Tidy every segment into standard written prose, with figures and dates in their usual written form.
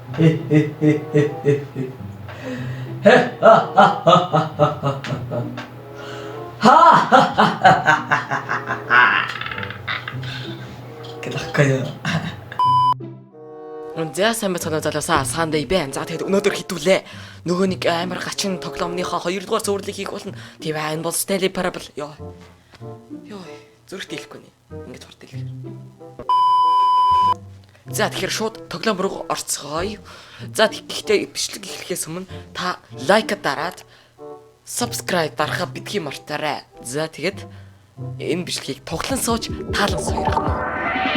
Гэхгүй. За сайн бацхан залуусаа Sunday байна. За тэгэд өнөөдөр хитүүлээ. Нөгөө нэг амар гачин тоглоомныхоо 2-р зөвөрлийг хийх болно. Тийм аа энэ бол Stanley Parable. Йоо. Зүрхт хэлэхгүй нэ. Ингэж хурд хэлэх. За тэгэхээр шууд тоглоом руу орцгоё. За тэгэхдээ бичлэг эхлэхээс өмнө та лайк дараад subscribe дарахаа битгий мартаарай. За тэгэд энэ бичлэгийг тоглон сууж таалан суух нь.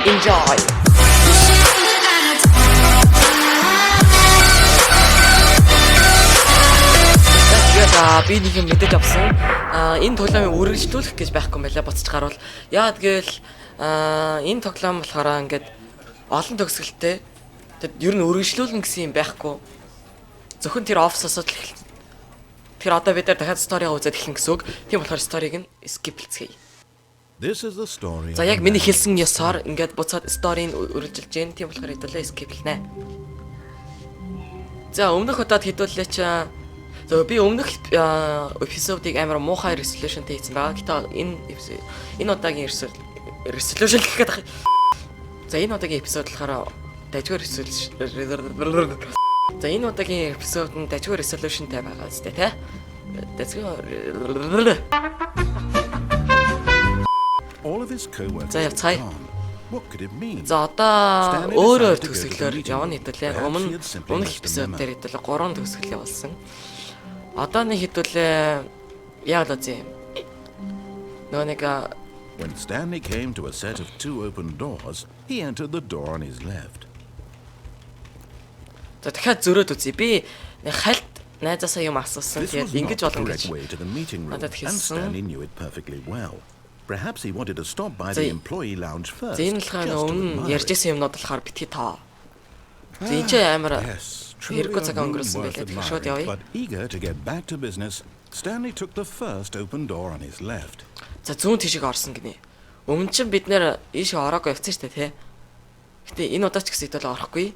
Enjoy. Би нэг юм мэдэж авсан. Энэ тоглоомыг үргэлжлүүлэх гэж байхгүй юм байлаа буцаж гарвал. Яа тэгэл энэ тоглоом болохоор ингээд олон төгсгөлтэй. Тэгэд ер нь үргэлжлүүлнэ гэсэн юм байхгүй. Зөвхөн тэр офсосоо л эхэлсэн. Тэгэхээр одоо бид дахиад сторийг үзээд эхлэн гэсэн үг. Тийм болохоор сторийг нь skip хийцгээе. За яг миний хэлсэн ёсоор ингээд буцаад сторийг үргэлжилж гэн. Тийм болохоор хэдүүлээ skip хэлнэ. За өмнөх удаад хэдүүлээ чи би өмнөх эпизодыг амар муухай resolutionтэй хийсэн байгаа. Гэтэ энэ удаагийн resolution гэхэд за энэ удаагийн эпизод болохоор дажгүй resolution. За энэ удаагийн эпизод нь дажгүй resolutionтэй байгаа зү тэ. За яцгаая. За одоо өөр төгсгөлөөр явна хэдүүлээ. Өмнөх эпизод дээр хэдүүлээ 3 төгсгөл явуулсан. Одоо нэг хэдүүлээ яа л үзье. When Stanley came to a set of 2 open doors, he entered the door on his left. За дахиад зөрөөд үзье. Би нэг хальт найзаасаа юм асуусан. Тэгээд ингэж болно гэж. And Stanley knew it perfectly well. Perhaps he wanted to stop by the employee lounge first. Энэ болохоор өмнө ярьжсэн юмнууд болохоор битгий таа. Энд ч амар хэрэггүй цаг өнгөрсөн байлаа. Шууд явъя. But eager to get back to business, Stanley took the first open door on his left. За зүүн тишиг орсон гинэ. Өмнө чинь бид нэр ийшээ ороогүй явцсан шүү дээ, тэ. Гэтэ энэ удаач гэсэн хэдэл орохгүй.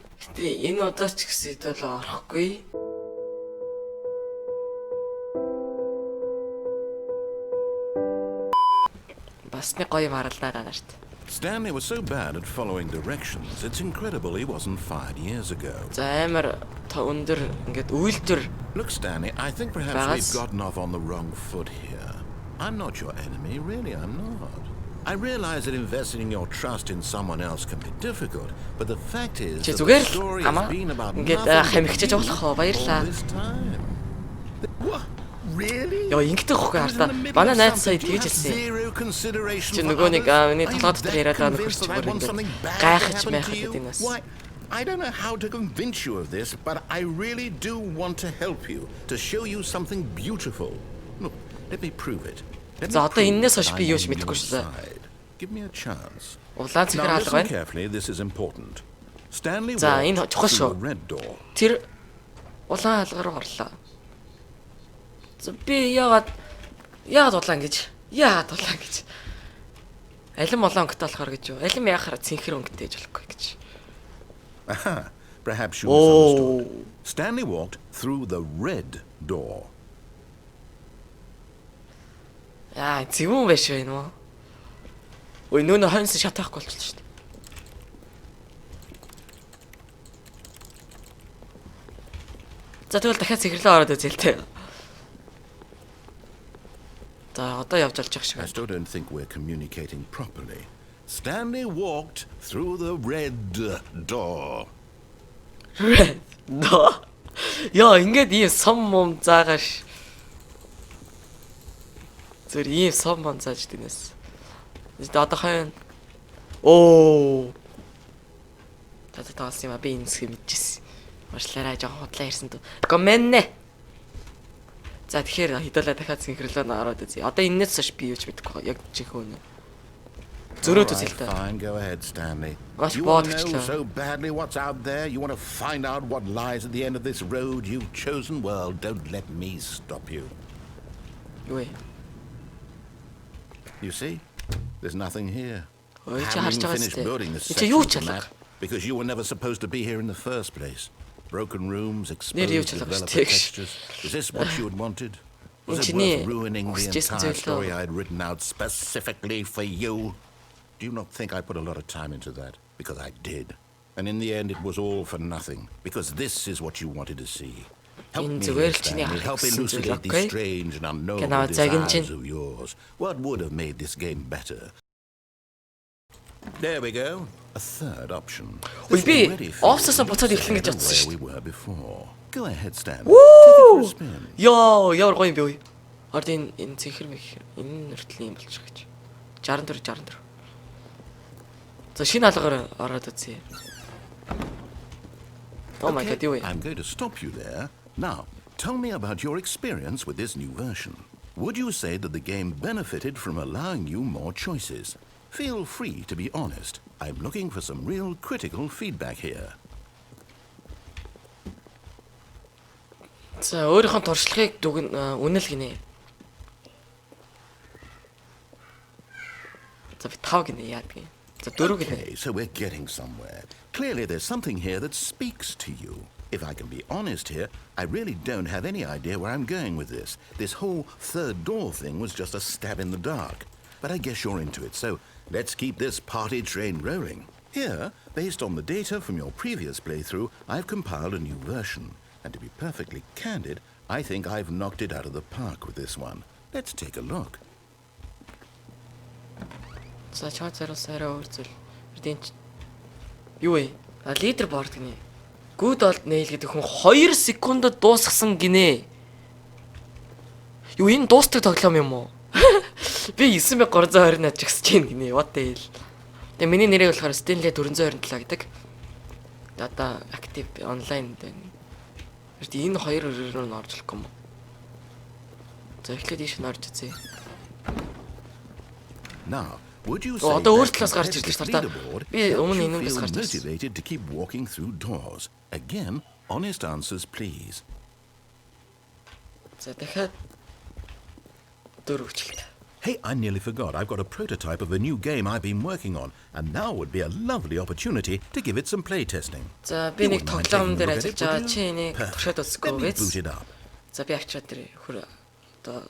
Бас нэг гоё юм харалнаа наашт. Stanley was so bad at following directions, it's incredible he wasn't fired years ago. За амар та өндөр ингээд үйлдвэр. Look Stanley, I think perhaps we've gotten off on the wrong foot here. I'm not your enemy, really I'm not. I realize that investing in your trust in someone else can be difficult, but the fact is that the story has been about nothing all this time. What? Really? Яа ингэдэг хөхгүй хартаа. Манай найз сая тэгж хэлсэн. Чи нөгөө нэг миний толгой дотор яриад байгаа нөхөрч бүр ингэ гайхаж майхад гэдэг юм бас. I don't know how to convince you of this, but I really do want to help you, to show you something beautiful. Look, let me prove it. За одоо энэс хойш би юу ч мэдэхгүй шүү дээ. Give me a chance. Улаан цэхэр алга байна. Carefully, this is important. Stanley за энэ чухал шүү. Тэр улаан алгаар руу орлоо. Би яагаад улаан гэж? Алим улаан өнгөтэй болохоор гэж юу? Алим яхаар цэнхэр өнгөтэй гэж болохгүй гэж. Aha, perhaps you misunderstood. Stanley walked through the red door. Зөвүүн байж байна уу? Ой нүүн хонс шатахгүй болчихлоо шүү дээ. За тэгвэл дахиад цэхэрлээ ороод үзье л дээ. За одоо явж олж байгаа шиг. I still don't think we're communicating properly. Stanley walked through the red door. Red door? Яа ингэж ийм сом заагаш. Зүр ийм сом зааж дэнэс. Одоо хаяа. Татаас юм би энэ хэсгийг мэдчихсэн. Уучлаарай жоохон худлаа ярьсан дөө. Гомэнэ. За тэгэхээр хэдүүлээ дахиад синхронлоо ороод үзье. Одоо энэс хойш би юу ч мэдэхгүй. Яг чихөө. Зөрөөд үзье л дээ. Fine, go ahead, Stanley. You know so badly what's out there. You want to find out what lies at the end of this road you've chosen. Well, don't let me stop you. Wait. You see? There's nothing here. Haven't finished building this section of the map because you were never supposed to be here in the first place. broken rooms, you exposed tell us developer text. textures. Is this what you had wanted? Was it Engineer, worth ruining the just entire to story tell. I had written out specifically for you? Do you not think I put a lot of time into that? Because I did. And in the end, it was all for nothing. Because this is what you wanted to see. Help me, In зүгээр л Stanley. чиний Help гэсэн зүйл, elucidate these okay? strange and unknowable Genau, zeigen desires чинь. of yours. What would have made this game better? There we go. A third option. Уй, This би already feels офсоосоо буцаад ирлэн гэж where бодсон шүү we дээ. were before. Go ahead, Stanley. Woo! Take it for a spin. Яа, ямар гоё юм бэ вэ? Орд энэ цэнхэр мэхэр. Энэ нэртлийн юм болчих гэж. 64. За шинэ алгаар ороод үзье. Oh my god, юу вэ? I'm going to stop you there. Now, tell me about your experience with this new version. Would you say that the game benefited from allowing you more choices? Feel free to be honest. I'm looking for some real critical feedback here. За өөрийнхөө туршлагыг үнэл гинэ. За би 5 гинэ яадгийг. За 4 гинэ. Okay, so we're getting somewhere. Clearly there's something here that speaks to you. If I can be honest here, I really don't have any idea where I'm going with this. This whole third door thing was just a stab in the dark. But I guess you're into it, so let's keep this party train rolling. Here, based on the data from your previous playthrough, I've compiled a new version. And to be perfectly candid, I think I've knocked it out of the park with this one. Let's take a look. За чад зараас арай өөр зүйл. Эдийн юу вэ? Лидер борд гинэ. Good old nail гэдэг хүн 2 секундд дуусгасан гинэ. Юу энэ дуустдаг тоглоом юм уу? Би 9328 ч гисэж гин гинэ. What the hell. Тэгээ миний нэрээ болохоор Stanley 427 гэдэг. Дата актив онлайн дээр. Энэ хоёр өрөөр нь орж ирэхгүй юм уу? За эхлээд ийш нь орж үзье. Now, would you say Одоо өөр that талаас гарч ирлээ шүү дээ. leaderboard Би helps өмнө you энэнгээс feel гарч ирсэн. motivated to keep walking through doors? Again, honest answers, please. За дахиад 4 хүчлээ. Hey, I nearly forgot. I've got a prototype of a new game I've been working on, and now would be a lovely opportunity to give it some playtesting. За би нэг тоглоом дээр ажиллаж байгаа. Чи энийг туршаад үзэхгүй Let me биз? boot it up. За би ачаад тэр хөр одоо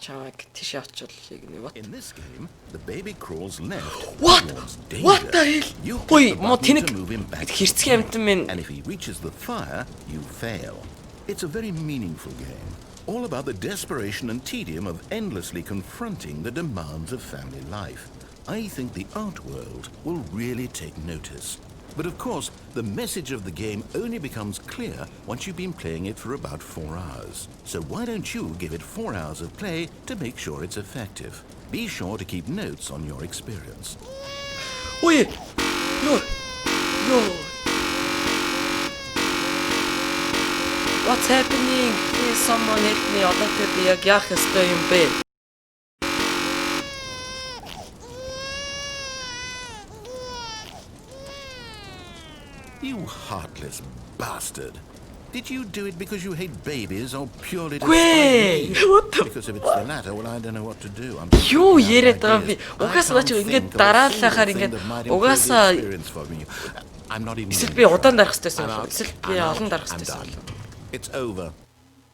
чамайг тийшээ очуулъя гэнэ. What? In this game, the baby crawls left What? towards danger. What the hell? You Ой, click the мо button тэнэг to move him back to хэрцгий the амтан минь. And if he reaches the fire, you fail. It's a very meaningful game, all about the desperation and tedium of endlessly confronting the demands of family life. I think the art world will really take notice. But of course, the message of the game only becomes clear once you've been playing it for about 4 hours. So why don't you give it 4 hours of play to make sure it's effective? Be sure to keep notes on your experience. Ой. Ёо. What's happening? Please someone help me. Одоо тэр би яг яах ёстой юм бэ? You heartless bastard. Did you do it because you hate babies or purely to Гүй. spite me? What the Because if it's the latter, well, I don't know what to do. I'm Юу thinking яриад out байгаа би? ideas. Угаасаа I чи can't ингээд think of a дараалахаар single ингээд thing that might improve the угаасаа experience for me. I'm not even эсвэл gonna би try. удаан дарах хэрэгтэйсэн I'm болов. out. Эсвэл би I'm out. олон дарах I'm хэрэгтэйсэн done. болов. It's over.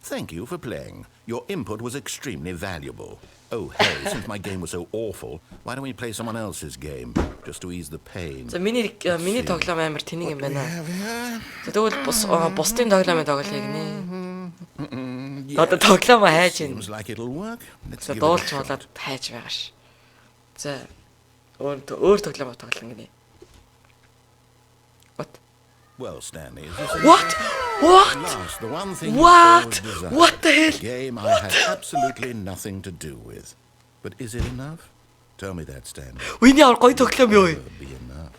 Thank you for playing. Your input was extremely valuable. Oh, hey, since my game was so awful, why don't we play someone else's game, just to ease the pain? За миний тоглоом амар тэнэг юм байна. Have here? За тэгвэл бусдын тоглоомыг тоглоё гинэ. Одоо тоглоом хайж ийн. Seems like it'll work. Let's За give it a дуулж shot. болоод хайж байгаа ш. За өөр тоглоом тоглоно гинэ. What? Well, Stanley, is this What? What? last, the one thing What? you've always desired? What the hell? A game I had absolutely nothing to do with. But is it enough? Tell me that, Stanley. Үний ямар гоё тоглоом юу вэ? Will be enough.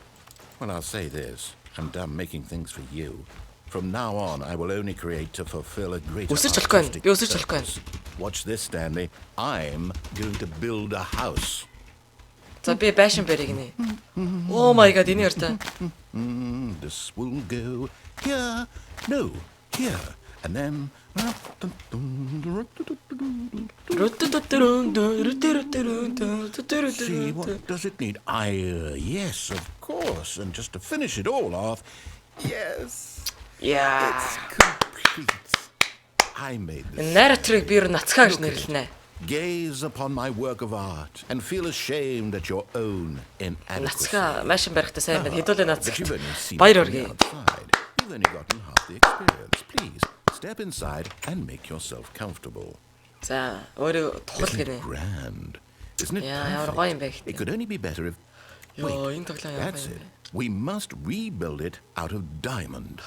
Well, I'll say this. I'm done making things for you. From now on, I will only create to fulfill a greater Өсөж болохгүй байна. artistic Би өсөж болохгүй байна. purpose. Watch this, Stanley. I'm going to build a house. За би байшин барь гинэ. Oh my god, энэ ярта. This will go here. No, here. And then... See, what does it need? Yes, of course. And just to finish it all off, yes, Яа. Complete. I made this. Narrator-ыг би ер нь Нацгаа гэж нэрлэнэ. Gaze upon my work of art and feel ashamed at your own inadequacy. Нацгаа машин барихтаа сайн байна. Хэдүүлээ But Нацгт. you've only seen Баяр it from the хүргэе. outside. You've only gotten half the experience. Please step inside and make yourself comfortable. За, өөрөө тухал Isn't гинэ. it grand? Isn't it Яа, ямар гоё юм бэ perfect? гэхдээ. It could only be better if... Йоо, энэ тоглоом яа That's гоё it. юм бэ. We must rebuild it out of diamond.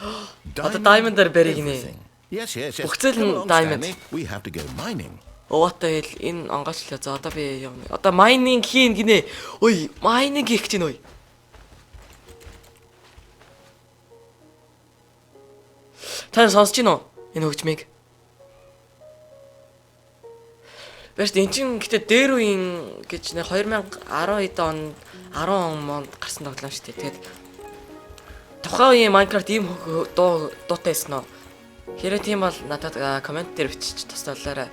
Одоо diamond-аар барих гинэ. everything. Yes, yes, yes. Бүхцэл Come нь along, diamond. Stanley. We have to go mining. Уутай хэл энэ онгоцлоо. За одоо би юм. Одоо mining хийн гинэ. Ой, mining хийх гэж байна ой. Та сонсож байна уу? Энэ хөгжмийг. Бэрт эн чин гэтээ дээр үеийн гэж нэ 2012 он 10 онд гарсан тоглоом шүү дээ. Тэгээд тухайн үеийн Minecraft ийм дуутай байсан уу? Хэрэг тийм бол надад комент дээр бичиж туслалаарай.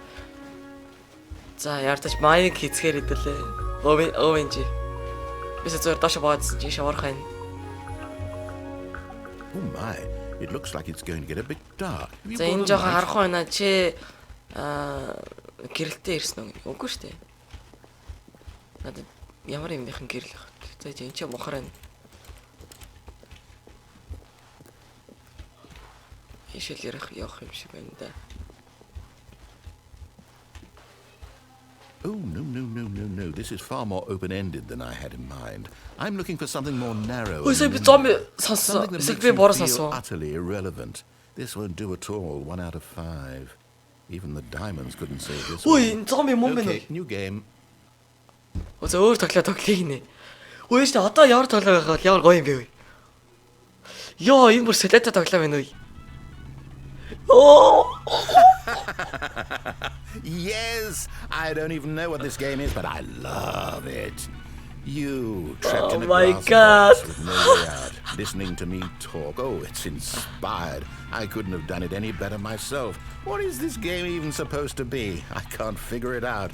За яартаж mining хийцгээр хэдүүлээ. OMG. Бис зөвөр доош баадсан чи шавархай. Oh my, it looks like it's going to get a bit dark. Have you За энэ brought a жоохон light? харахгүй байна. Чи гэрэлтэй ирсэн үү? Үгүй шүү дээ. Надад ямар юмныхан гэрэл ах. За энэ ч мохор байна. Ишэл ярих явах юм шиг байна да. Oh, no. This is far more open-ended than I had in mind. I'm looking for something more narrow. Ой, and сая би limited. зомби сонссон. Something that Эсвэл makes би you бороо feel сонссон. utterly irrelevant. This won't do at all. 1 out of 5. Even the diamonds couldn't save this. Ой, one. энэ зомби мөн байна уу? Okay, new game. Өөс өөр тоглоё гинэ. Ой, шүү дээ. Одоо ямар тоглоё байхад ямар гоё юм бэ вэ? Йоо, энэ бүр солиотой тоглоом байна уу? Оо! Yes! I don't even know what this game is, but I love it. You trapped in a Oh my glass God. box with no way out, listening to me talk. Oh, it's inspired. I couldn't have done it any better myself. What is this game even supposed to be? I can't figure it out.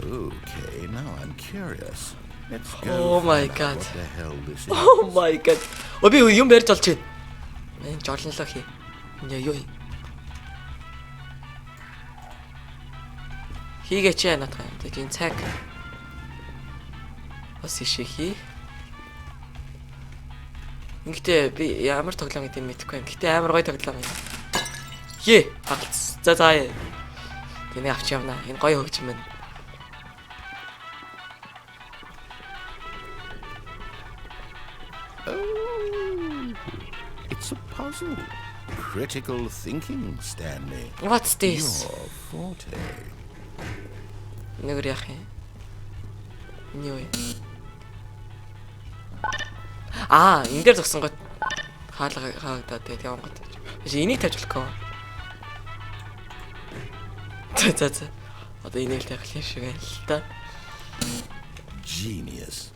Okay, now I'm curious. Let's go. Oh my find out God. What the hell this is? Oh my god. Өө би юм барьж олж байна. Энэ жорлонлоо хий. Энэ юу юм? Хийгээч яа надад. Тэгээд энэ цаг. Бас ишээ хий. Ингэхдээ би ямар тоглоом гэдгийг мэдэхгүй юм. Гэтэ амар гоё тоглоом юм. Хээ. Хагалц. За. Тэнийг авч явна. Энэ гоё хөгжим байна. Oh, it's a puzzle. Critical thinking, Stanley. What's this? Your forte. Нэгэр яах юм? Энэ юу юм? Энэ дээр зогсон гот хаалгадаа тэгээд явсан гот. Биш энийг тавьж болохгүй. За. Одоо энийг л тавих юм шиг байна л та. Genius.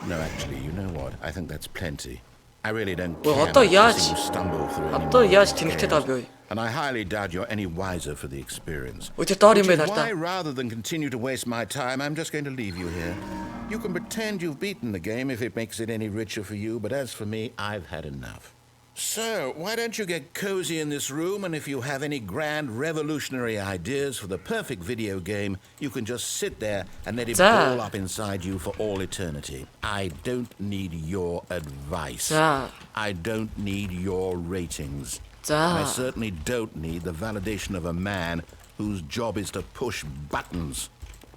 No, actually, you know what? I think that's plenty. I really don't care Well, much одоо to яаж- see you stumble through any Одоо more яаж тэнэгтэй даа би вэ? and I highly doubt you're any wiser for the experience. Өө тэр доор юм Which байна is л да. why, rather than continue to waste my time, I'm just going to leave you here. You can pretend you've beaten the game if it makes it any richer for you, but as for me, I've had enough. So, why don't you get cozy in this room, and if you have any grand revolutionary ideas for the perfect video game, you can just sit there and let it За. ball up inside you for all eternity. I don't need your advice. За. I don't need your ratings. За. And I certainly don't need the validation of a man whose job is to push buttons.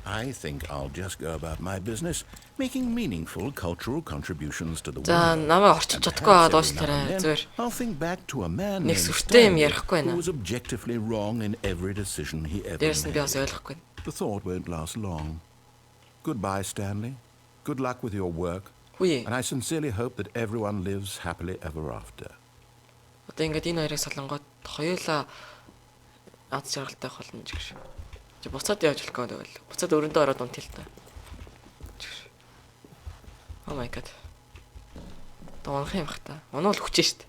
I think I'll just go about my business, making meaningful cultural contributions to the За, world. намайг орчилж And чадахгүй perhaps доош every now тарай. and then, Зүгээр. I'll think back to a man Нэг named сүртэй юм Stanley ярихгүй байна. who was objectively wrong in every decision he ever Дээрс нь би бас made. ойлгохгүй. The thought won't last long. Goodbye, Stanley. Good luck with your work. Хүй. And I sincerely hope that everyone lives happily ever after. Одоо ингээд энэ хоёрыг солонгоод хоёулаа аз жаргалтай болно ч гэж. Чи буцаад явж болохгүй байвал. Буцаад өрөндөө ороод унтъя л та. Oh my god. Доонх юм хата. Онол хүчээ штт.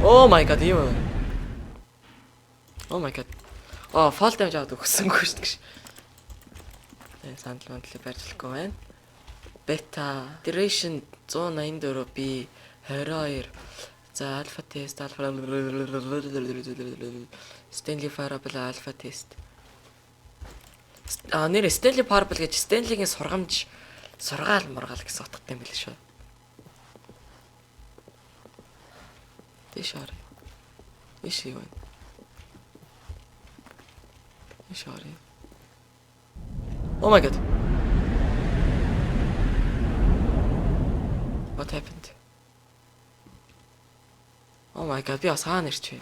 Oh my god юу. Oh my god. Fall damage аваад өгсөнгүй штт гэж. Тэгээ сандал мандлыг барьж болохгүй байна. Beta, duration 184 B 22. За alpha test, alpha Stanley Parable alpha test. Нэр Stanley Parable гэж Stanley-гийн сургамж сургаал мургаал гэсэн утгатай юм биш үү? Дэшаар. Иш юу вэ? Ишаар. Oh my god. What happened? Oh my god, би бас хаана ирчихвэ?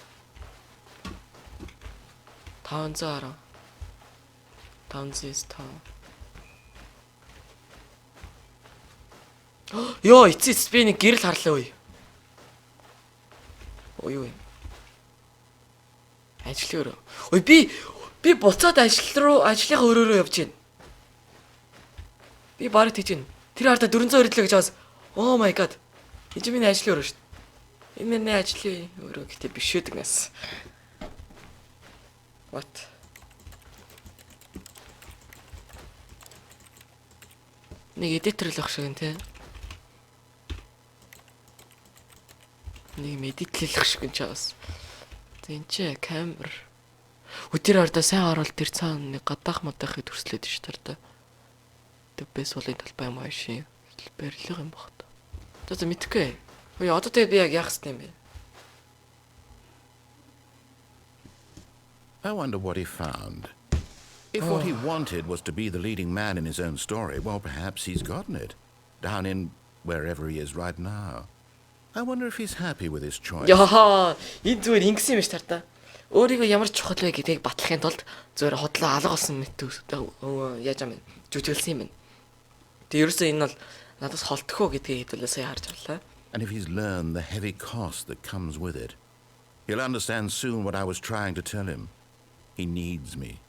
510. 509. Йоо, эцэс би нэг гэрэл харлаа үе. Ой юу вэ? Ажил өрөө. Ой би буцаад ажлынхаа өрөөрөө явж гин. Би барыг тийж гин. Тэр хардаа 400 өрөлөө гэж бас. Oh my god. Энд миний ажлын өрөө шүү дээ. Энэ миний ажлын өрөө гэхдээ биш үү гэнэс. What? Нэг эдитер л ах шиг нэ. Нэг медитлэх шиг чаас. Тэнцээ камер. Өдөр ордоо сайн орол тэр цаана нэг гадаах мадахыг төрслөөд ш тарда. Тэг бэсволын талбай юм ааши. Барилга юм баг та. За мэдхгүй. Ой одоо тэг би яг яах ёстой юм бэ? I wonder what he found. If what he wanted was to be the leading man in his own story, well, perhaps he's gotten it. Down in wherever he is right now. I wonder if he's happy with his choice. Яа, энэ зүгээр ингэсэн юм ш тарда. Өөрийгөө ямар чухал вэ гэдгийг батлахын тулд зүгээр хотлоо алга болсон мэт яаж юм бэ? Жүжиглсэн юм байна. Тэг ерөөсөө энэ бол надаас холтхоо гэдгийг хэдүүлээ сая харж авлаа. And if he's learned the heavy cost that comes with it, he'll understand soon what I was trying to tell him. He needs me.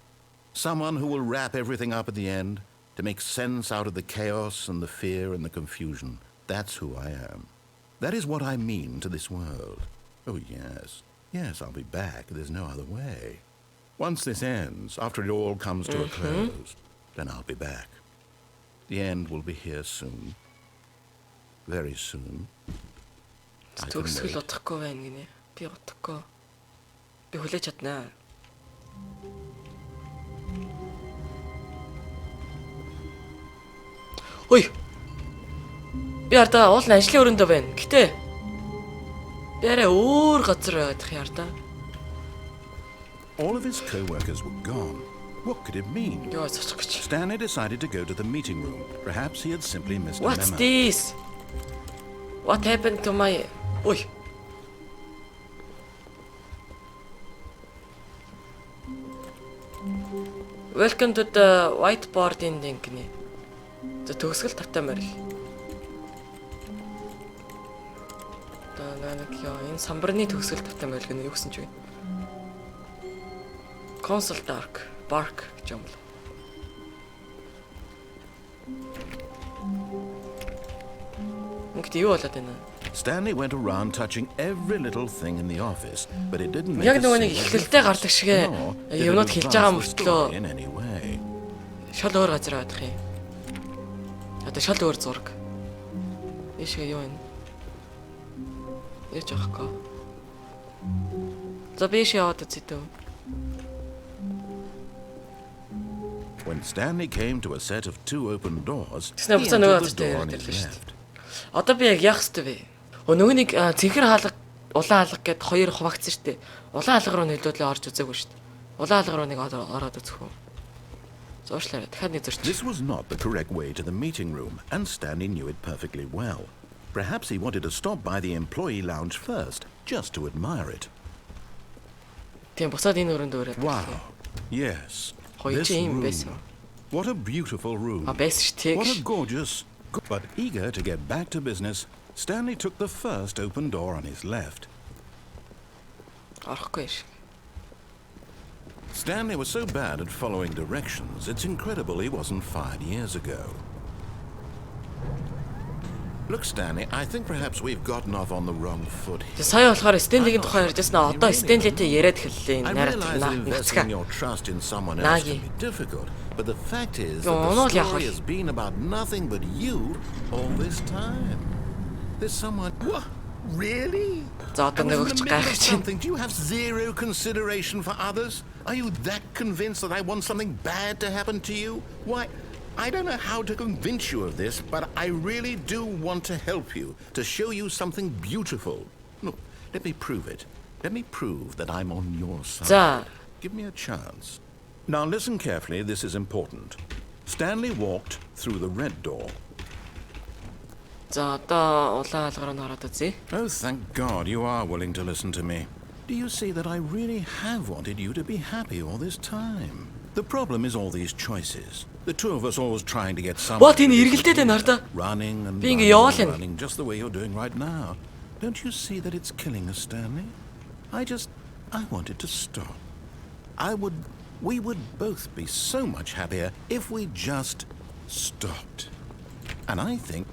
Someone who will wrap everything up at the end to make sense out of the chaos and the fear and the confusion. That's who I am. That is what I mean to this world. Oh, yes. Yes, I'll be back. There's no other way. Once this ends, after it all comes to a close, then I'll be back. The end will be here soon. Very soon. I can Төгсгөл wait. утгахгүй байна гинэ. Би утгахгүй. Би хүлээж чаднаа. Ой. Би ардаа уул нь ажлын өрөөндөө байна. Гэтэ би арай өөр газар байдаг яардаа. All of his co-workers were gone. What could it mean? Яа цочих гэж. Stanley decided to go to the meeting room. Perhaps he had simply missed a What's memo. this? What happened to my... Ой. Welcome to the whiteboard ending гинэ. За төгсгөл тавтай морил. Нэг яа энэ самбарны төгсгөл тавтай морил гинэ юу гэсэн ч вэ? Console Dark Bark гэж юм бол. Ингээд юу болоод байна? Stanley went around touching every little thing in the office, but it didn't make Яг a нөгөө нэг single ихлэлтэй difference. гардаг шигэ Nor did it юмнууд хэлж байгаа advance the мөртлөө story in any way. шал өөр газар авах юм. Одоо шал өөр зураг. Ийшээ юу вэ? Яаж авахгүй? За би ийшээ яваад үзье. When Stanley came to a set of two open doors, he Тэснэ буцаа нөгөө entered the газар дээр door on ярьдаг his шүү дээ. left. Одоо би яг яах ёстой вэ? Нөгөө нэг цэнхэр хаалга, улаан хаалга гэд хоёр хуваагдсан шүү дээ. Улаан хаалга руу нөлөөдлөө орж үзээгүй шүү дээ. Улаан хаалга руу нэг ороод үзэх үү? Зоошлаарай. Дахиад нэг зурчих. This was not the correct way to the meeting room, and Stanley knew it perfectly well. Perhaps he wanted to stop by the employee lounge first, just to admire it. Тийм буцаад энэ өрөөнд өрөөд. Wow. Yes. Хоёр This чинь юм room. байсан. What a beautiful room. Байсан шүү What a дээ. gorgeous. But eager to get back to business, Stanley took the first open door on his left. Орохгүй шүү. Stanley was so bad at following directions, it's incredible he wasn't fired years ago. Look, Stanley, I think perhaps we've gotten off on the wrong foot here. Сая болохоор Стенлигийн тухай ярьжсэн. Одоо Стенлитэй яриад эхэллээ I нарратив realize that investing нацгаа. your trust in someone else Nagi. can be difficult, But the fact is that Oh, the no, story yeah. has been about nothing but you all this time. There's someone... What? Really? За одоо I was in нөгөөч the middle of гайхаж байна. something. Do you have zero consideration for others? Are you that convinced that I want something bad to happen to you? Why, I don't know how to convince you of this, but I really do want to help you, to show you something beautiful. Look, let me prove it. Let me prove that I'm on your side. За Give me a chance. Now listen carefully, this is important. Stanley walked through the red door. за одоо улаан хаалгаар нь ороод үзье. Oh, thank God you are willing to listen to me. Do you see that I really have wanted you to be happy all this time? The problem is all these choices. The two of us always trying to get something. What, энэ эргэлдээд байна хар та. Running and Би ингээ running, яваал and энэ. running just the way you're doing right now. Don't you see that it's killing us, Stanley? I wanted to stop. We would both be so much happier if we just stopped. And I think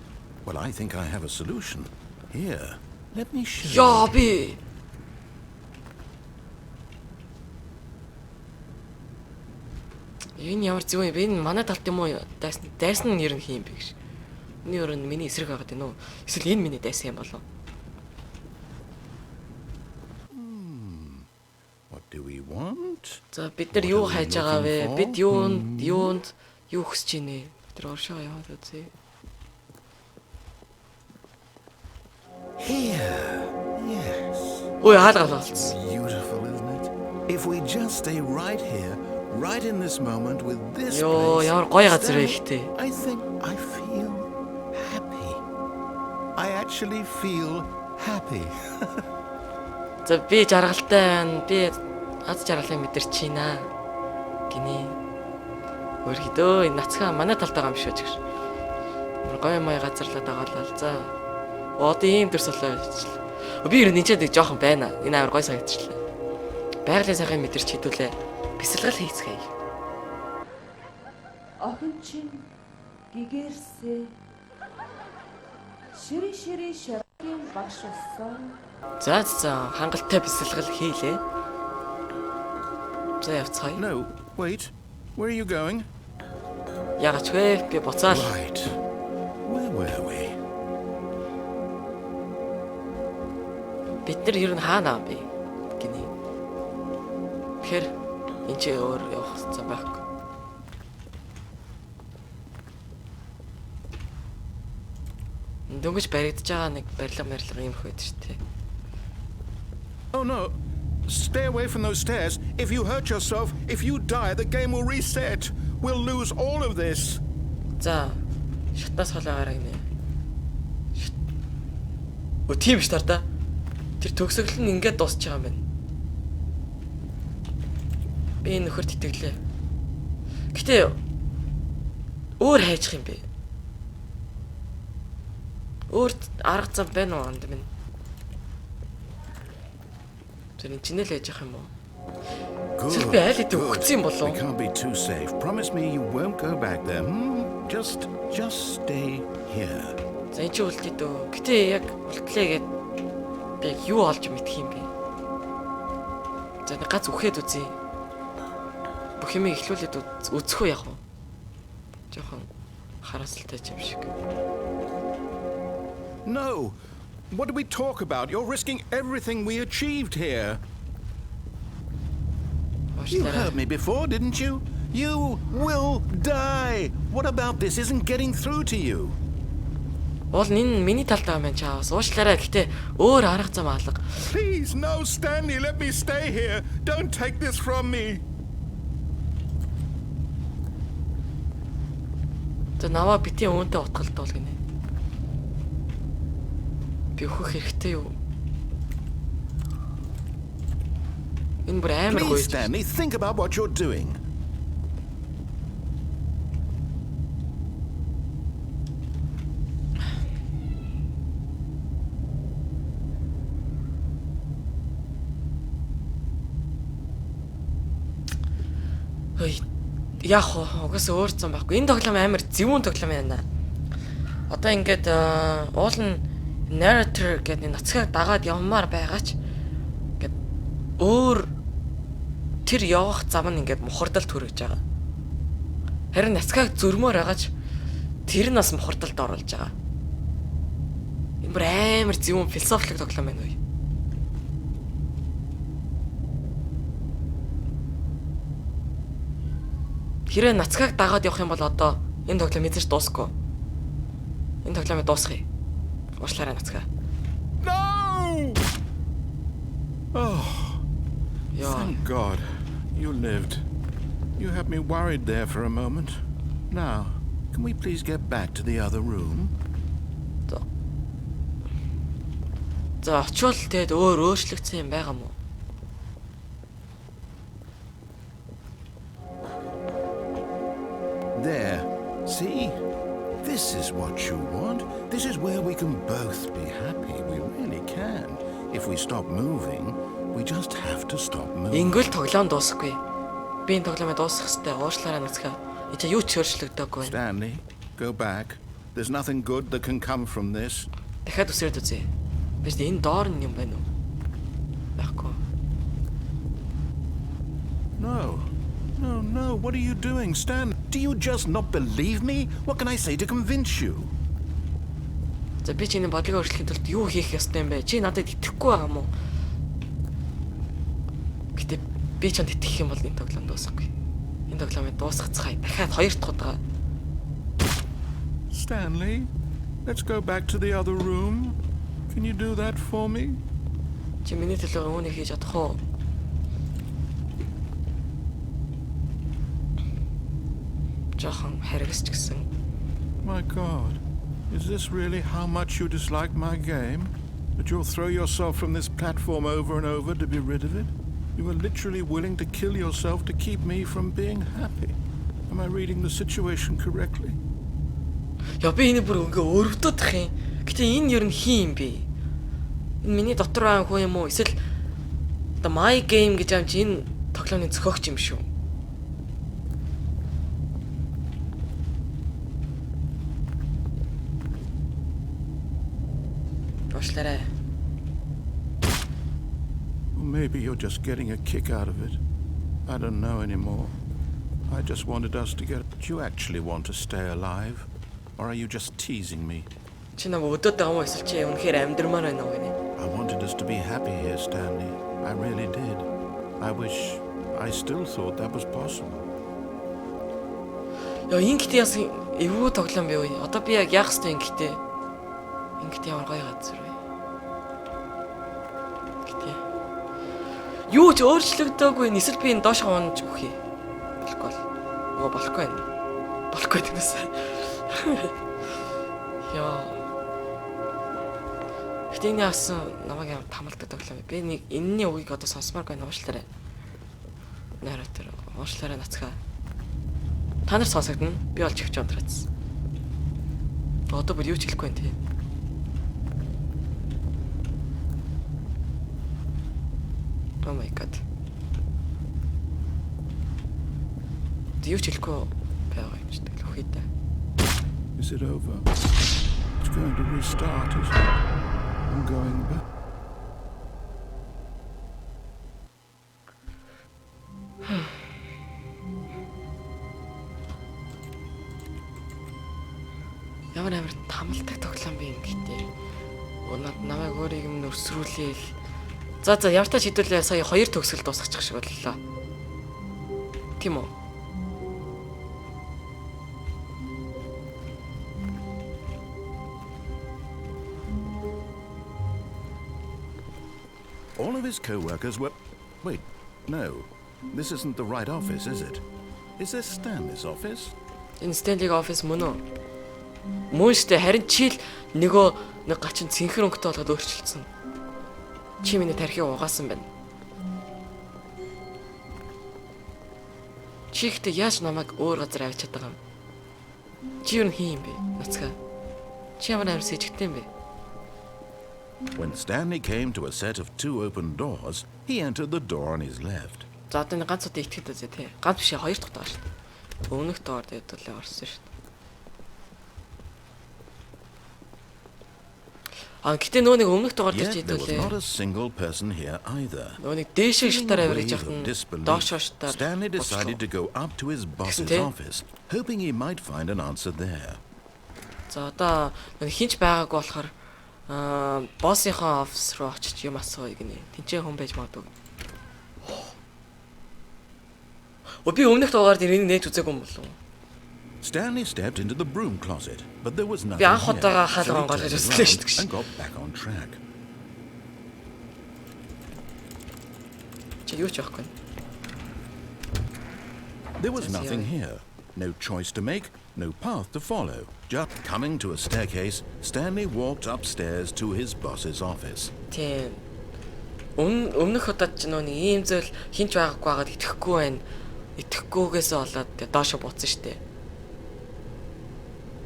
I have a solution. Here, let me show you. Яа би. Энэ ямар зөв юм бэ? Энэ манай талт юм уу? Дайсан нь ер нь хийм бэ гэж. Энэ ер нь миний эсрэг байгаад байна уу? Эсвэл энэ миний дайсан юм болов? What do we want? За бид нар юу хайж байгаа вэ? Бид юунд юу хүсэж байна? Тэр оршоо яваад үзье. Here. Yes. Ой хаалгаа болцсон. Beautiful, isn't it? If we just stay right here, right in this moment with this Йоо, place, ямар гоё газар вэ then ихтэй. I think I feel happy. I actually feel happy. За би жаргалтай байна. Би аз жаргалыг мэдэрч байна. Гинэ. Өөрхөдөө энэ нацхан манай талд байгаа юм шүү гэж. Гоё май газарлаад байгаа л за. Одоо ийм төрс болоо гэж. Би ер нь энэ ч жоохон байна. Энэ амар гоё санагдчихлаа. Байгалийн сайхан мэдэрч хідүүлээ. Бясалгал хийцгээе. Охин чинь гэгэрсэ шири шаркийн багш болсон. За хангалттай бясалгал хийлээ. За явцгаая. No, wait. Where are you going? Яагач вэ? Би буцаал. Right. Where were we? Бид нар ер нь хаана бэ? Гинэ. Тэгэхээр энэ ч өөр явах хэрэгтэй байхгүй. Дөнгөж баригдаж байгаа нэг барилга юм хөөд шүү дээ. Oh no. Stay away from those stairs. If you hurt yourself, if you die, the game will reset. We'll lose all of this. За шатнаас холоогаараа гинэ. Өө тийм ш тар да. Тэр төгсгөл нь ингээд дуусч байгаа юм байна. Би нөхөрт итгэлээ. Гэтэ өөр хайчих юм бэ? Өөр арга зам байна уу анд минь? Тэр чинь л яж явах юм уу? Good. Би айл идэв Good. өгсөн юм болов? We can't be too safe. Promise me you won't go back there. Just stay here. За энэ чи үлдээ дөө. Гэтэ яг үлдлээ гээд би яг юу олж мэдэх юм бэ? За нэг гац үхээд үзье. Бүх юм ихлүүлээд үзэх үү яг уу? Жохон хараасалтай юм шиг. No. What do we talk about? You're risking everything we achieved here. You heard me before, didn't you? You will die. What about this isn't getting through to you? Уул энэ миний талд байгаа юм чаавас. Уушлаарай. Гэтэ өөр арга зам алга. Please, no, Stanley, let me stay here. Don't take this from me. За наваа битийн үүнтэй утгалдуул гинэ. Би өөхөх хэрэгтэй юу? Энэ бүр амар гоё. Please, Stanley, think about what you're doing. Ой. Яг угаас өөр зам байхгүй. Энэ тоглоом амар зөвүүн тоглоом байна. Одоо ингээд уул нь narrator гэдэг нацхаг дагаад явмаар байгаач ингээд өөр тэр явах зам нь ингээд мухардал төрөж байгаа. Харин Нацкаг зөрмөр байгаач тэр нь бас мухардалд оруулж байгаа. Энэ бүр амар зөвүүн философик тоглоом байна уу? Хэрэг Нацкаг дагаад явах юм бол одоо энэ тоглоом эзэж дуусахгүй. Энэ тоглоомыг дуусгая. Уушлаарай Нацкаг. No! Oh, Яа. thank God. You lived. You had me worried there for a moment. Now, can we please get back to the other room? За очвол тэгэд өөрчлөгдсөн юм байгаа мó. There. See? This is what you want. This is where we can both be happy. We really can. If we stop moving, we just have to stop moving. Ингл тоглоом дуусахгүй. Би энэ тоглоомыг дуусгах хэрэгтэй. Уушлаарай Нацкаг. Ича юу ч өөрчлөгдөөгүй. Stanley, go back. There's nothing good that can come from this. Дахиад үсрээд үзье. Биш энэ доор нь юм байна уу? Баггүй. No. No, no. What are you doing, Stan? Do you just not believe me? What can I say to convince you? За би чиний бодлогоо өөрчлөхийн тулд юу хийх ёстой юм бэ? Чи надад итгэхгүй байгаа мó? Гэтэ би чанд итгэх юм бол энэ тоглоом дуусахгүй. Энэ тоглоомыг дуусгацгаая. Дахиад хоёр дахь удаа. Stanley, let's go back to the other room. Can you do that for me? Чи миний төлөө үүнийг хийж чадах уу? Жохон хэрэгсч гисэн. My God, is this really how much you dislike my game? That you'll throw yourself from this platform over and over to be rid of it? You were literally willing to kill yourself to keep me from being happy. Am I reading the situation correctly? Яа би энэ бүр ингээ өрөвдөдөх юм. Гэтэ энэ ер нь хин юм бэ? Энэ миний дотор байгаа хүн юм уу? Эсвэл the my game гэж юм чи энэ тоглоомны зохиогч юм шүү. Уушлаарай. Or maybe you're just getting a kick out of it. I don't know anymore. I just wanted us to get... Do you actually want to stay alive? Or are you just teasing me? Чи намайг өдөөд байгаа юм уу? Эсвэл чи үнэхээр амьдрмаар байна уу гэнэ? I wanted us to be happy here, Stanley. I really did. I wish I still thought that was possible. Яа ингэт яс эвгүй тоглоом бий үү? Одоо би яг яах ёстой ингэтээ? Ингэт ямар гоё газар вэ? Гэтэ. Юу ч өөрчлөгдөөгүй. Эсвэл би энэ доош унаж өгье. Болохгүй бол. Оо болохгүй байна. Болохгүй гэнэсэ. Яа. Гэтэ энэ яасан намайг ямар тамалдаг тоглоом бэ? Би нэг энэний үгийг одоо сонсмоор байна уушлаарай. Наратор уушлаарай Нацкаг. Та нар сонсогдно. Би олж өгч унтраацсан. Одоо бүр юу ч хэлэхгүй юм тий. Oh my god. Юу ч хэлэхгүй байгаа юм шиг л үхий даа. Is it over? It's going to restart, isn't it? I'm going back. Ямар амар тамалдаг тоглоом би ингэхдээ. Унаад намайг өөрийг юм өрсрүүлээл. За ямар ч хэдүүлээ сая 2 төгсгөл дуусгачих шиг боллоо. Тийм үү? All of his co-workers were... Wait, no. This isn't the right office, is it? Is this Stanley's office? Энэ Stanley-ийн офис мөн үү? Мөн штэ харин чи л нөгөө нэг гачин цэнхэр өнгөтэй болгоод өөрчилсөн. Чи миний тархийг угаасан байна. Чи ихтэй яаж намайг өөр газар авчиад байгаа юм? Чи юу хийм бэ? Нацкаг. Чи ямар амар сэжигтэй юм бэ? When Stanley came to a set of 2 open doors, he entered the door on his left. За одоо нэг ганц удаа итгэхэд үзье тий. Ганц биш 2 дахь доо шүү дээ. Өмнөх доор дээд төлөө орсон шүү дээ. Гэтэ нөө нэг өмнөх дугаар дээр Yet there was not хийдүүлээ. a single person here either. Нөө нэг дээшээ шатаар авирж Wave яхад of нь disbelief, доошоо шатаар. Stanley decided to go up to his boss's Тэ? office, hoping he might find an answer there. За одоо хинч байгаагүй болохоор боссынхаа офис руу очиж юм асууя гинэ. Тинчээ хүн байж магадгүй. Би өмнөх дугаар дээр энийг нээж үзээгүй юм болов. Stanley stepped into the broom closet, but there was nothing Би анх here, удаага so he хаалга онгоолгож turned үзлээ шүү around дээ. and got back on track. Чи юу ч яахгүй. There was nothing here. No choice to make, no path to follow. Just coming to a staircase, Stanley walked upstairs to his boss's office. Тийм. Өмнөх удаад ч нөө нэг ийм зүйл хинч байгаагүй байгаад итгэхгүй байна. Итгэхгүйгээсээ болоод доошо бууцсан штэ.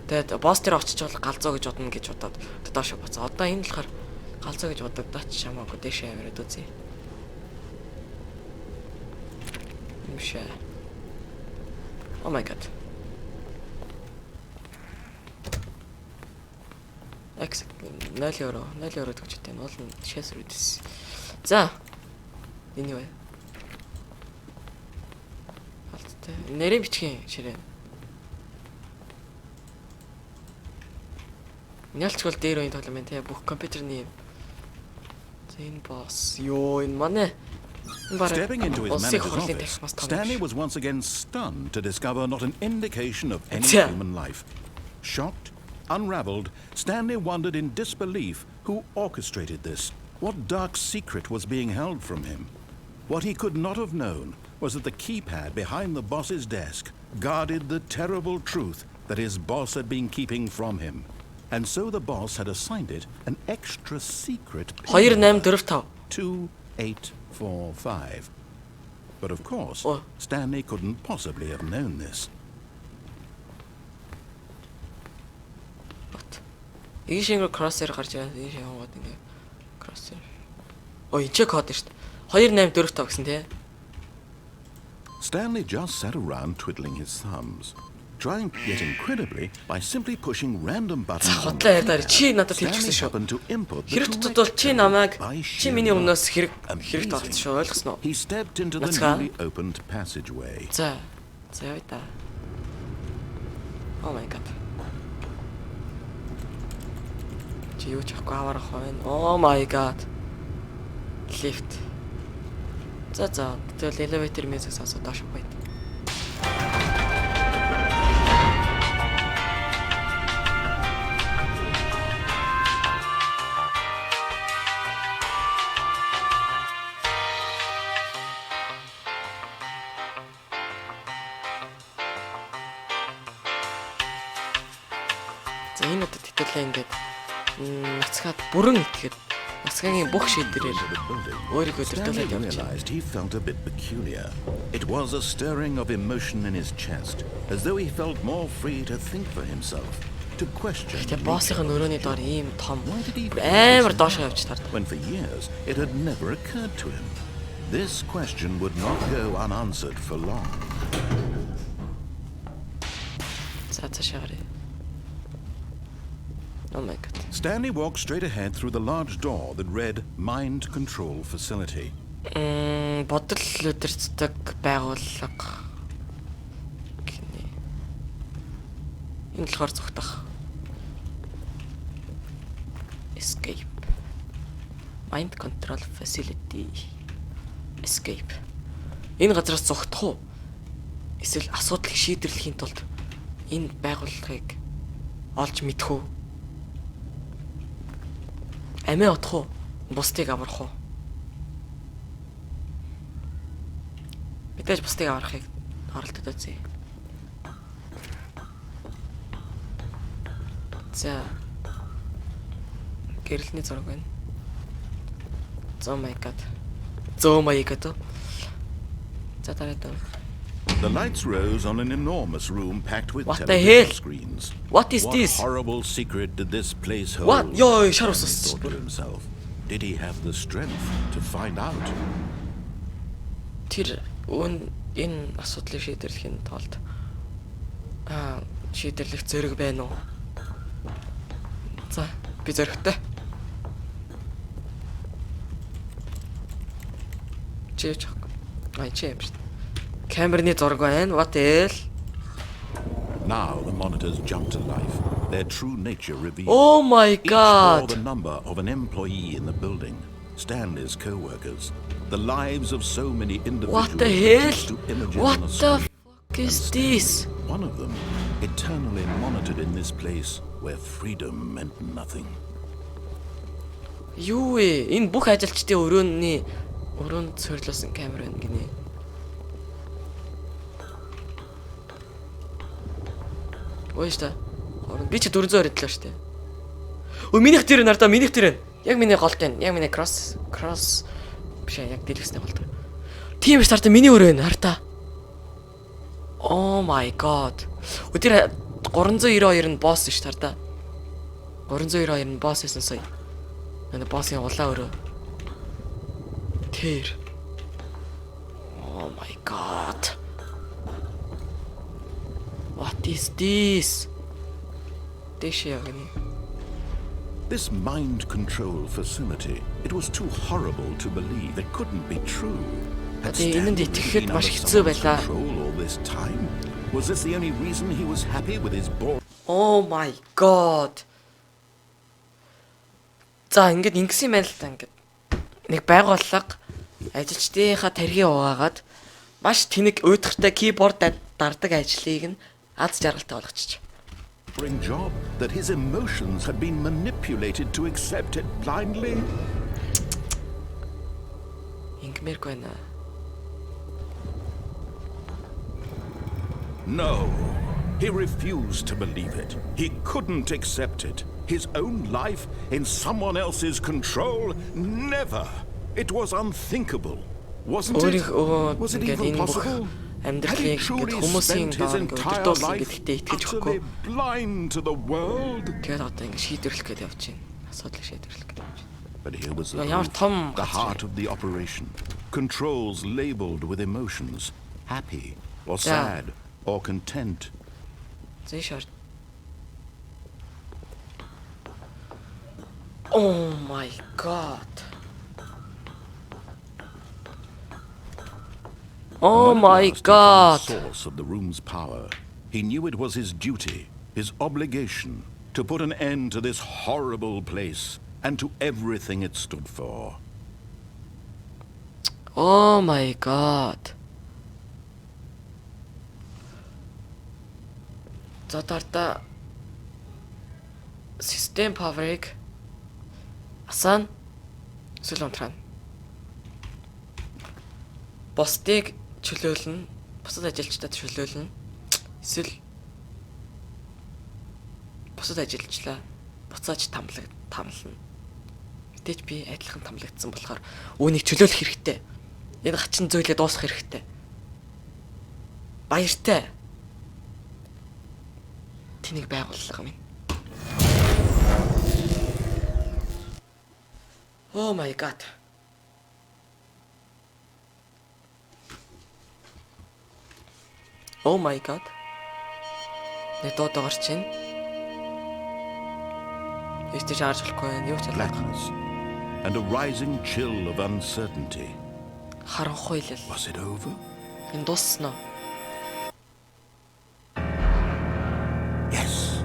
Тэгээд босс дээр очиж бол галзуу гэж бодно гэж бодоод доошо бууцсан. Одоо энэ болохоор галзуу гэж бодогдооч шамаагүй дэшээ аваад үзье. Имшээ. Oh my god. Экс 0 евро төгчтэй нь уул нь шээс рүүдэс. За. Энэ юу вэ? Алттай. Нэрээ бичгийн ширээ. Нялчгүй дээр үеийн тоглоом байна те. Бүх компьютерний юм. За энэ босс. Йоо энэ манай. Stepping into his manager's office, Stanley was once again stunned to discover not an indication of any human life. Shocked, unraveled, Stanley wondered in disbelief who orchestrated this. What dark secret was being held from him? What he could not have known was that the keypad behind the boss's desk guarded the terrible truth that his boss had been keeping from him. And so the boss had assigned it an extra secret PIN number, 2845. But of course, Stanley couldn't possibly have known this. What? Ийшээ crosshair гарч ирээд ийшээ хаваад ингээ crosshair. Эцэг код шүү дээ. 2845 гэсэн тий. Stanley just sat around twiddling his thumbs, trying yet incredibly by simply pushing random buttons on the keypad. Stanley happened to input the correct by sheer luck. He stepped into the newly opened passageway. За явъя да. Oh my god. Чи юу ч ахгүй аваарах байна. Oh my god. Lift. За тэгэл elevator music сонсоод доош байна. За энэ удаад тэтгэлээ ингээд нацгаад бүрэн итгээд нацгагийн бүх шийдвэрээр өөрийгөө Stanley өдөртүүлээд явж. realized he felt a bit peculiar. It was a stirring of emotion in his chest, as though he felt more free to think for himself, to question. Тэгээ боссийн өрөөний доор ийм том амар доошоо явж таард. When for years it had never occurred to him. This question would not go unanswered for long. За цаашаа гарыг. Oh my god. Stanley walked straight ahead through the large door that read Mind Control Facility. Бодол өдөрцдөг байгууллага. Энэ болохоор зүгтах. Escape. Mind Control Facility. Escape. Энэ газраас зүгтах уу? Эсвэл асуудлыг шийдэрлэхийн тулд энэ байгууллагыг олж мэдэх үү? Амиа утах уу? Бусдыг аврах уу? Мэдээж бусдыг аврахыг оролдоод үзье. За. Гэрэлтний зураг байна. Oh my god. За дараад. The lights rose on an enormous room packed with What the television hell? screens. What is this? Horrible secret did this place hold? What? Yo, Stanley Sharos. thought to himself. Did he have the strength to find out? Тэр энэ асуудлыг шийдэрлэхийн тулд шийдэрлэх зэрэг байна уу? За, би зөрөгтэй. Чи юм шүү дээ. Камерны зураг байна. What else? Now the monitors jump to life, their true nature revealed. Oh my Each bore god. the number of an employee in the building, Stanley's co-workers, the lives of so many individuals What the hell? reduced to images What on a the screen. fuck is And this? one of them, eternally monitored in this place where freedom meant nothing. Юу вэ? Энэ бүх ажилчдын өрөөнд сорилуулсан камер байна гинэ. Ой шүү дээ. Би ч 400 өрөдлөө шүү дээ. Өө минийх дээр нартаа минийх дээр. Яг миний голт байна. Яг миний кросс биш яг дэлгэсний голт. Тийм биш тартаа миний өрөө байна хартаа. Oh my god. Өдөр 392 нь босс шүү тартаа. 392 нь босс байсан сая. Энэ боссын улаан өрөө. Тэр. Oh my god. What is this? This mind control facility, it was too horrible to believe. It couldn't be true. Had Stanley been under someone's control all this time? Was this the only reason he was happy with his boss? Oh my god. За ингээд ингэсэн юм байна л та ингээд. Нэг байгууллага ажилчдынхаа тархийг угаагаад маш тэнэг уйдгартай keyboard дардаг ажлыг нь аз жаргалтай болгочих. Job that his emotions had been manipulated to accept it blindly. Ингэмэргүй байна. No, he refused to believe it. He couldn't accept it. His own life in someone else's control? Never. It was unthinkable. Wasn't it? Was it even possible? Амьдралыг ингээд хүмүүсийн дурдуулсан гэдэгтээ итгэж өгөхгүй. Blind to the world. Тэгээд одоо ингээд шийдвэрлэх гээд явж байна. Асуудлыг шийдвэрлэх гээд явж байна. But here was the heart of the operation. Controls labeled with emotions. Happy or sad or content. Oh my god. Oh my god. The source of the room's power. He knew it was his duty, his obligation, to put an end to this horrible place and to everything it stood for. Oh my god. За тарта систем power-ыг асан эсвэл унтраа. Бусдыг чөлөөлнө, бусад ажилчдад чөлөөлнө. Эсвэл бусад ажилчлаа буцааж тамлна. Мэдээж би адилхан тамлагдсан болохоор үүнийг чөлөөлөх хэрэгтэй. Энэ хачин зүйлээ дуусгах хэрэгтэй. Баяртай. Тэнийг байгууллага минь. Oh my god. Oh my god. Нэдод гарч ийн. Эстэж харж болохгүй юу ч Blackness and a rising chill of uncertainty. Харанхуй л. Was it over? Энэ дуусна. Yes.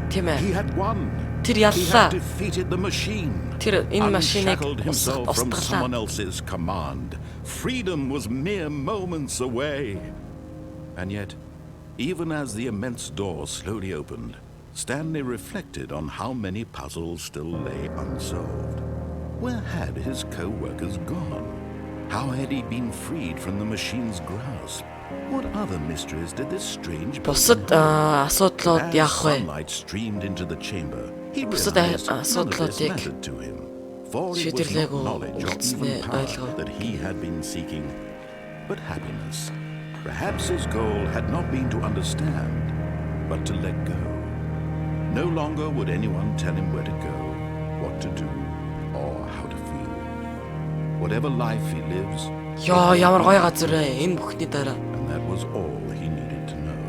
Тийм ээ. He had won. Тэр He яллаа. had defeated the machine. Тэр энэ машиныг Unshackled himself from someone устгалаа. else's command. Freedom was mere moments away. And yet, even as the immense door slowly opened, Stanley reflected on how many puzzles still lay unsolved. Where had his co-workers gone? How had he been freed from the machine's grasp? What other mysteries did this strange Бусад асуудлууд яах вэ? sunlight streamed into the chamber. He Бусад realized none of this асуудлуудыг mattered to him, for it was not шийдэрлээгүй knowledge or үлдснээ even power ойлгов. that he had been seeking, but happiness. Perhaps his goal had not been to understand, but to let go. No longer would anyone tell him where to go, what to do, or how to feel. Whatever life he lives, Яа, ямар гоё газар вэ? Энэ бүхний дараа. and that was all he needed to know.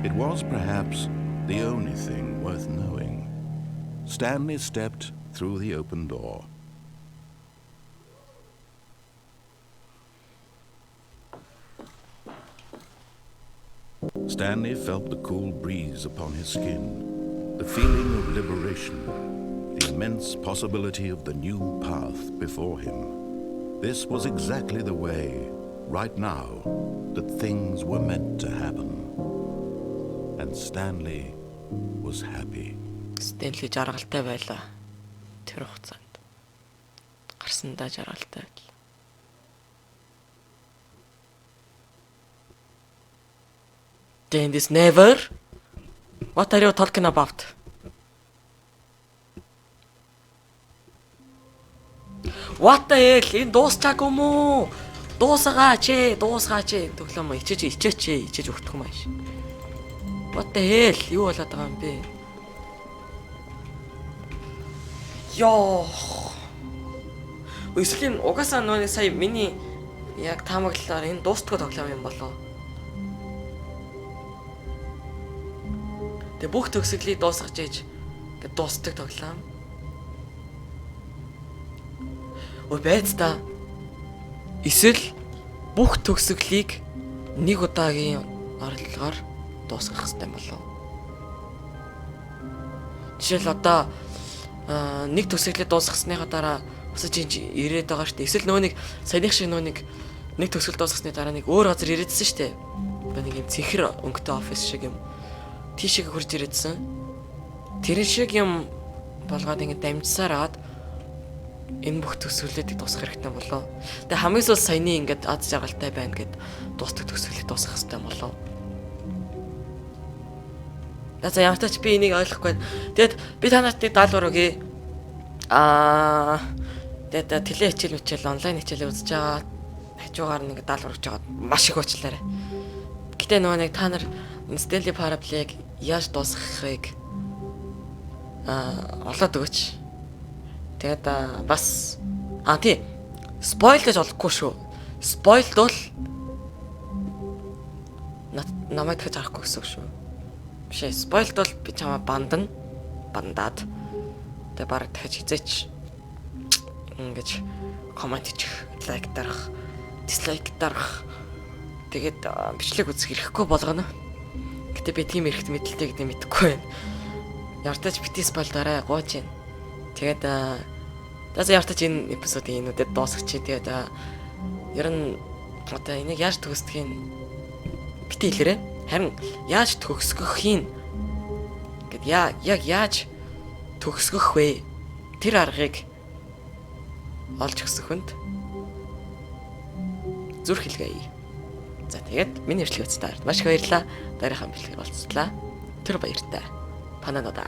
It was perhaps the only thing worth knowing. Stanley stepped through the open door. Stanley felt the cool breeze upon his skin, the feeling of liberation, the immense possibility of the new path before him. This was exactly the way, right now, that things were meant to happen. And Stanley was happy. Стэнли жаргалтай байлаа. Тэр хугацаанд. Гарсандаа жаргалтай байлаа. The end is never. What are you talking about? What the hell? Энэ дуусчаагүй юм уу? Дуусгаач ээ. Төглөө мө ичээж өгөх юм ааш. What the hell? Юу болоод байгаа юм бэ? Ёо. Эсвэл угаасаа нөөний сая миний яг таамаглалаар энэ дуустгүй тоглоом юм болоо. Тэгээ бүх төгсгөлийг дуусгаж ээж ингээд дуустдаг тоглоом. Ой байц та. Эсвэл бүх төгсгөлийг нэг удаагийн оролдлогоор дуусгах хэрэгтэй болов. Жишээл одоо нэг төгсгөлийг дуусгасныхаа дараа босож ирээд байгаа шүү дээ. Эсвэл нөгөө нэг саяных шиг нөгөө нэг төгсгөл дуусгасны дараа нэг өөр газар ирээдсэн шүү дээ. Нэг юм цэнхэр өнгөтэй офис шиг юм. Тийшээ хурж ирээдсэн. Тэр шиг юм болгоод ингэ дамжсаар аваад энэ бүх төсвөлүүдийг дуусгах хэрэгтэй болоо. Тэгээ хамгийн сул саяны ингээд аз жаргалтай байна гэд дуустдаг төсвөлийг дуусгах хэрэгтэй болоо. За ямар ч би энийг ойлгохгүй байна. Тэгэд би та нарт даалгавар өгье. Тэгээд теле хичээл онлайн хичээлээ үзэж байгаа. Хажуугаар нэг даалгавар өгч байгаа. Маш их уучлаарай. Гэтэ нөгөө нэг та нар Stanley Parable-ыг яаж дуусгахыг олоод өгөөч. Тэгээд бас тий спойл гэж олохгүй шүү. Спойлд бол намайг дахиж харахгүй гэсэн үг шүү. Бишээ спойлд бол би чамаа бандаад тэгээд бараг дахиж хизээч ингэж комент хийчих, лайк дарах, дизлайк дарах тэгээд бичлэг үзэх хэрэггүй болгоно. Гэтэ би тийм эрэхт мэдлэлтэй гэдэг мэдэхгүй байна. Яртаж бити спойл дараа гооч юм. Тэгээд яртаж энэ эпизодын энүүдэд дуусгачих. Тэгээд ер нь одоо энийг яаж төгсдгийг бити хэлээрэй. Харин яаж төгсгөхийн гэд яг яаж төгсгөх вэ? Тэр аргыг олж өгсөх хүнд зүрх хэлгээе. За тэгээд миний нэвчлэг үзтээ маш их баярлалаа. Дараахан бэлтгэл болцлоо. Тэр баяртай. Пананада.